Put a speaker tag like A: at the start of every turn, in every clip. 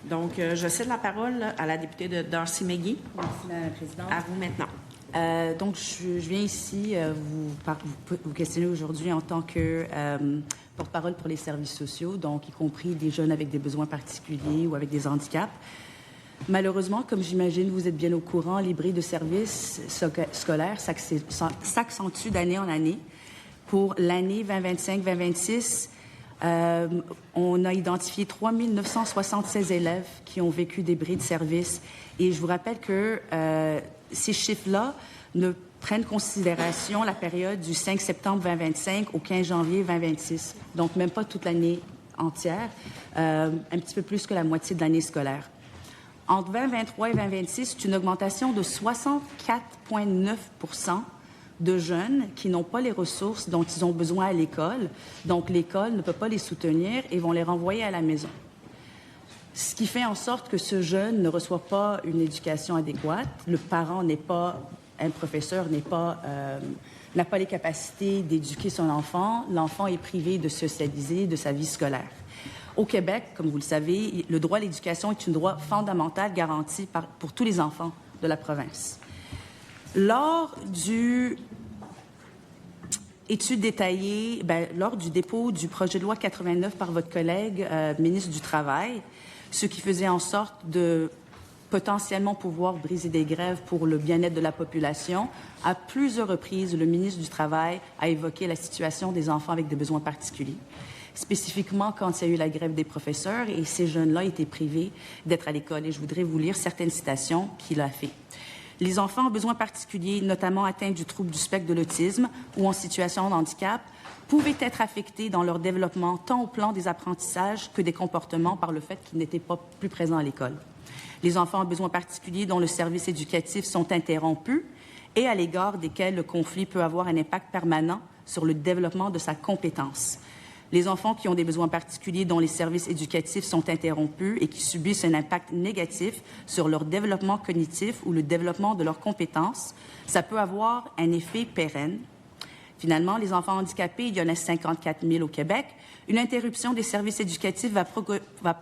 A: Donc, je cède la parole à la députée de Darcy McGee.
B: Merci, Mme la Présidente.
A: À vous maintenant.
B: Donc, je viens ici vous questionner aujourd'hui en tant que porte-parole pour les services sociaux, donc y compris des jeunes avec des besoins particuliers ou avec des handicaps. Malheureusement, comme j'imagine, vous êtes bien au courant, les bris de services scolaires s'accentuent d'année en année. Pour l'année 2025-2026, on a identifié 3 976 élèves qui ont vécu des bris de service. Et je vous rappelle que ces chiffres-là ne prennent en considération la période du 5 septembre 2025 au 15 janvier 2026. Donc, même pas toute l'année entière, un petit peu plus que la moitié de l'année scolaire. Entre 2023 et 2026, c'est une augmentation de 64,9 % de jeunes qui n'ont pas les ressources dont ils ont besoin à l'école. Donc, l'école ne peut pas les soutenir et vont les renvoyer à la maison. Ce qui fait en sorte que ce jeune ne reçoit pas une éducation adéquate. Le parent n'est pas, un professeur n'a pas les capacités d'éduquer son enfant. L'enfant est privé de socialiser, de sa vie scolaire. Au Québec, comme vous le savez, le droit à l'éducation est un droit fondamental garanti pour tous les enfants de la province. Lors du étude détaillée, lors du dépôt du projet de loi 89 par votre collègue ministre du Travail, ce qui faisait en sorte de potentiellement pouvoir briser des grèves pour le bien-être de la population, à plusieurs reprises, le ministre du Travail a évoqué la situation des enfants avec des besoins particuliers. Spécifiquement quand il y a eu la grève des professeurs et ces jeunes-là étaient privés d'être à l'école. Et je voudrais vous lire certaines citations qu'il a fait. Les enfants en besoins particuliers, notamment atteints du trouble du spectre de l'autisme ou en situation de handicap, pouvaient être affectés dans leur développement tant au plan des apprentissages que des comportements par le fait qu'ils n'étaient pas plus présents à l'école. Les enfants en besoins particuliers dont le service éducatif sont interrompus et à l'égard desquels le conflit peut avoir un impact permanent sur le développement de sa compétence. Les enfants qui ont des besoins particuliers dont les services éducatifs sont interrompus et qui subissent un impact négatif sur leur développement cognitif ou le développement de leurs compétences, ça peut avoir un effet pérenne. Finalement, les enfants handicapés, il y en a 54 000 au Québec. Une interruption des services éducatifs va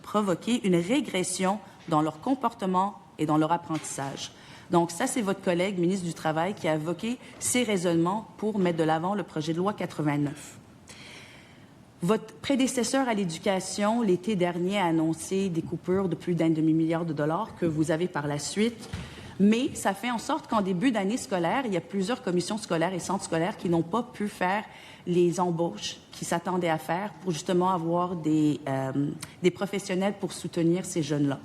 B: provoquer une régression dans leur comportement et dans leur apprentissage. Donc ça, c'est votre collègue, ministre du Travail, qui a évoqué ces raisonnements pour mettre de l'avant le projet de loi 89. Votre prédécesseur à l'éducation, l'été dernier, a annoncé des coupures de plus d'un demi-milliard de dollars que vous avez par la suite. Mais ça fait en sorte qu'en début d'année scolaire, il y a plusieurs commissions scolaires et centres scolaires qui n'ont pas pu faire les embauches qu'ils s'attendaient à faire pour justement avoir des professionnels pour soutenir ces jeunes-là.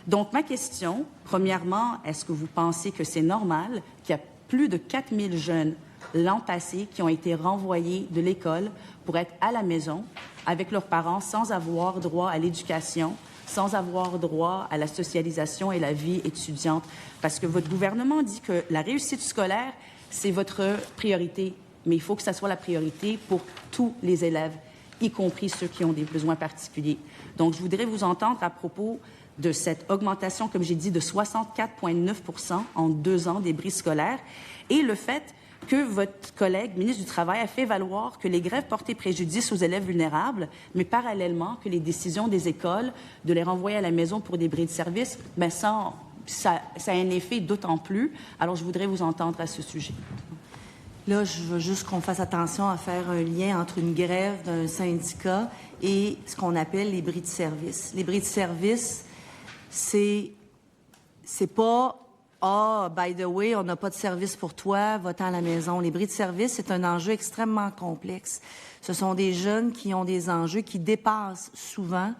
B: Donc, ma question, premièrement, est-ce que vous pensez que c'est normal qu'il y a plus de 4 000 jeunes l'an passé qui ont été renvoyés de l'école pour être à la maison avec leurs parents sans avoir droit à l'éducation, sans avoir droit à la socialisation et la vie étudiante? Parce que votre gouvernement dit que la réussite scolaire, c'est votre priorité, mais il faut que ça soit la priorité pour tous les élèves, y compris ceux qui ont des besoins particuliers. Donc, je voudrais vous entendre à propos de cette augmentation, comme j'ai dit, de 64,9 % en 2 ans des bris scolaires et le fait que votre collègue, ministre du Travail, a fait valoir que les grèves portaient préjudice aux élèves vulnérables, mais parallèlement que les décisions des écoles de les renvoyer à la maison pour des bris de service, ça a un effet d'autant plus. Alors, je voudrais vous entendre à ce sujet.
C: Là, je veux juste qu'on fasse attention à faire un lien entre une grève d'un syndicat et ce qu'on appelle les bris de service. Les bris de service, c'est pas « Ah, by the way, on n'a pas de service pour toi, va-t'en à la maison ». Les bris de service, c'est un enjeu extrêmement complexe. Ce sont des jeunes qui ont des enjeux qui dépassent souvent,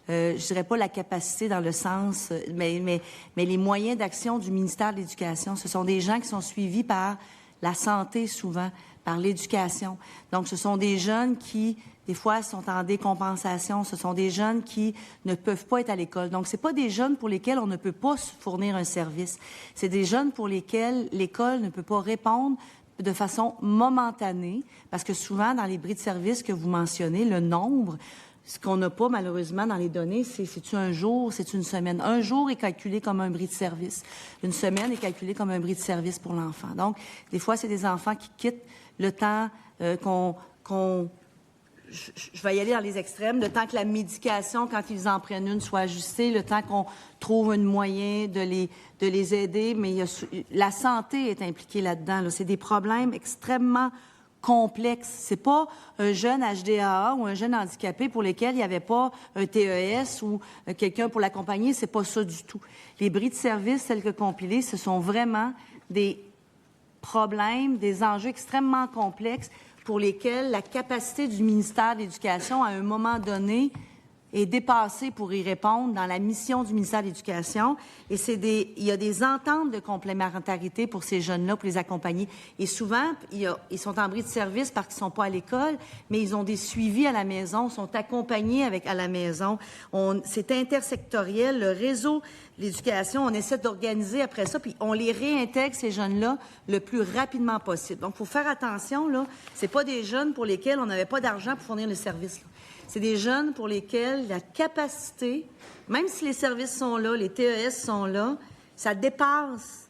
C: je dirais pas la capacité dans le sens, mais les moyens d'action du ministère de l'Éducation. Ce sont des gens qui sont suivis par la santé souvent, par l'éducation. Donc, ce sont des jeunes qui, des fois, sont en décompensation. Ce sont des jeunes qui ne peuvent pas être à l'école. Donc, c'est pas des jeunes pour lesquels on ne peut pas fournir un service. C'est des jeunes pour lesquels l'école ne peut pas répondre de façon momentanée, parce que souvent, dans les bris de service que vous mentionnez, le nombre, ce qu'on n'a pas, malheureusement, dans les données, c'est-tu un jour, c'est une semaine. Un jour est calculé comme un bris de service. Une semaine est calculée comme un bris de service pour l'enfant. Donc, des fois, c'est des enfants qui quittent le temps je vais y aller dans les extrêmes, le temps que la médication, quand ils en prennent une, soit ajustée, le temps qu'on trouve un moyen de les aider, mais la santé est impliquée là-dedans. Là. C'est des problèmes extrêmement complexes. C'est pas un jeune HDAA ou un jeune handicapé pour lesquels il n'y avait pas un TES ou quelqu'un pour l'accompagner. C'est pas ça du tout. Les bris de service tels que compilés, ce sont vraiment des problèmes, des enjeux extrêmement complexes pour lesquels la capacité du ministère de l'Éducation, à un moment donné, est dépassée pour y répondre dans la mission du ministère de l'Éducation. Et il y a des ententes de complémentarité pour ces jeunes-là, pour les accompagner. Et souvent, ils sont en bris de service parce qu'ils ne sont pas à l'école, mais ils ont des suivis à la maison, sont accompagnés à la maison. C'est intersectoriel. Le réseau de l'éducation, on essaie d'organiser après ça, puis on les réintègre, ces jeunes-là, le plus rapidement possible. Donc, il faut faire attention, là. C'est pas des jeunes pour lesquels on n'avait pas d'argent pour fournir le service, là. C'est des jeunes pour lesquels la capacité, même si les services sont là, les TES sont là, ça dépasse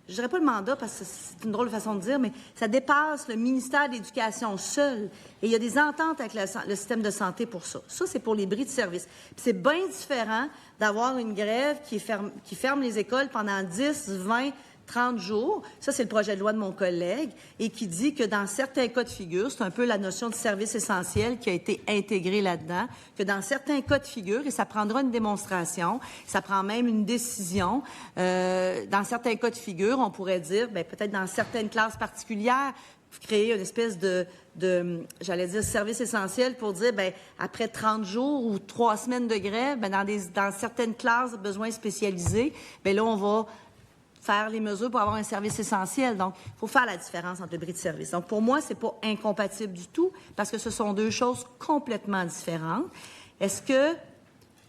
C: je dirais pas le mandat parce que c'est une drôle de façon de dire, mais ça dépasse le ministère de l'Éducation seul. Et il y a des ententes avec le système de santé pour ça. Ça, c'est pour les bris de service. Puis c'est bien différent d'avoir une grève qui ferme les écoles pendant 10, 20, 30 jours, ça c'est le projet de loi de mon collègue, et qui dit que dans certains cas de figure, c'est un peu la notion de service essentiel qui a été intégrée là-dedans, que dans certains cas de figure, et ça prendra une démonstration, ça prend même une décision, dans certains cas de figure, on pourrait dire, bien, peut-être dans certaines classes particulières, créer une espèce de j'allais dire, service essentiel pour dire, bien, après 30 jours ou 3 semaines de grève, bien, dans certaines classes de besoins spécialisés, bien là, on va faire les mesures pour avoir un service essentiel. Donc, il faut faire la différence entre le bris de service. Donc, pour moi, c'est pas incompatible du tout parce que ce sont deux choses complètement différentes. Est-ce que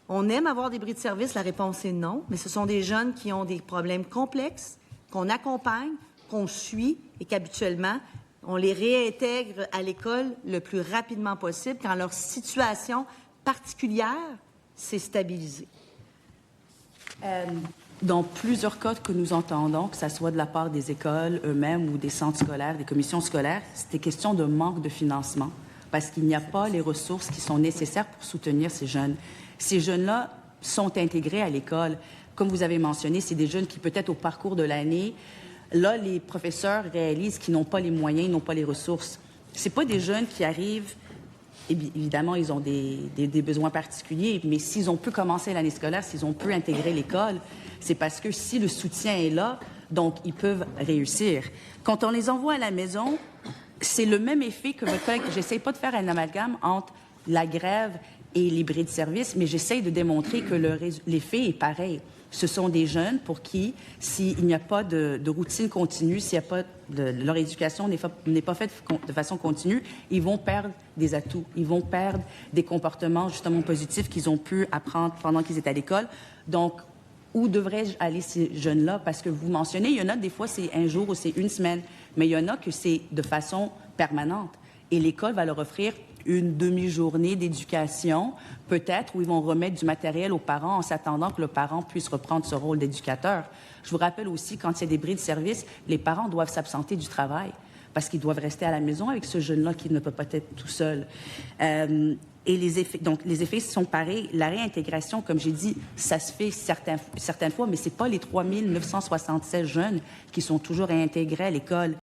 C: on aime avoir des bris de service? La réponse est non, mais ce sont des jeunes qui ont des problèmes complexes, qu'on accompagne, qu'on suit et qu'habituellement, on les réintègre à l'école le plus rapidement possible quand leur situation particulière s'est stabilisée.
B: Dans plusieurs cas que nous entendons, que ce soit de la part des écoles eux-mêmes ou des centres scolaires, des commissions scolaires, c'était question de manque de financement parce qu'il n'y a pas les ressources qui sont nécessaires pour soutenir ces jeunes. Ces jeunes-là sont intégrés à l'école. Comme vous avez mentionné, c'est des jeunes qui, peut-être au parcours de l'année, là, les professeurs réalisent qu'ils n'ont pas les moyens, ils n'ont pas les ressources. C'est pas des jeunes qui arrivent... Évidemment, ils ont des besoins particuliers, mais s'ils ont pu commencer l'année scolaire, s'ils ont pu intégrer l'école, c'est parce que si le soutien est là, donc ils peuvent réussir. Quand on les envoie à la maison, c'est le même effet que votre collègue. J'essaie pas de faire un amalgame entre la grève et les bris de service, mais j'essaie de démontrer que l'effet est pareil. Ce sont des jeunes pour qui, s'il n'y a pas de routine continue, s'il n'y a pas leur éducation n'est pas faite de façon continue, ils vont perdre des atouts, ils vont perdre des comportements justement positifs qu'ils ont pu apprendre pendant qu'ils étaient à l'école. Donc, où devraient aller ces jeunes-là? Parce que vous mentionnez, il y en a des fois c'est un jour ou c'est une semaine, mais il y en a que c'est de façon permanente. Et l'école va leur offrir une demi-journée d'éducation, peut-être, où ils vont remettre du matériel aux parents en s'attendant que le parent puisse reprendre ce rôle d'éducateur. Je vous rappelle aussi, quand il y a des bris de service, les parents doivent s'absenter du travail parce qu'ils doivent rester à la maison avec ce jeune-là qui ne peut pas être tout seul. Et les effets sont pareils. La réintégration, comme j'ai dit, ça se fait certaines fois, mais ce n'est pas les 3 976 jeunes qui sont toujours réintégrés à l'école.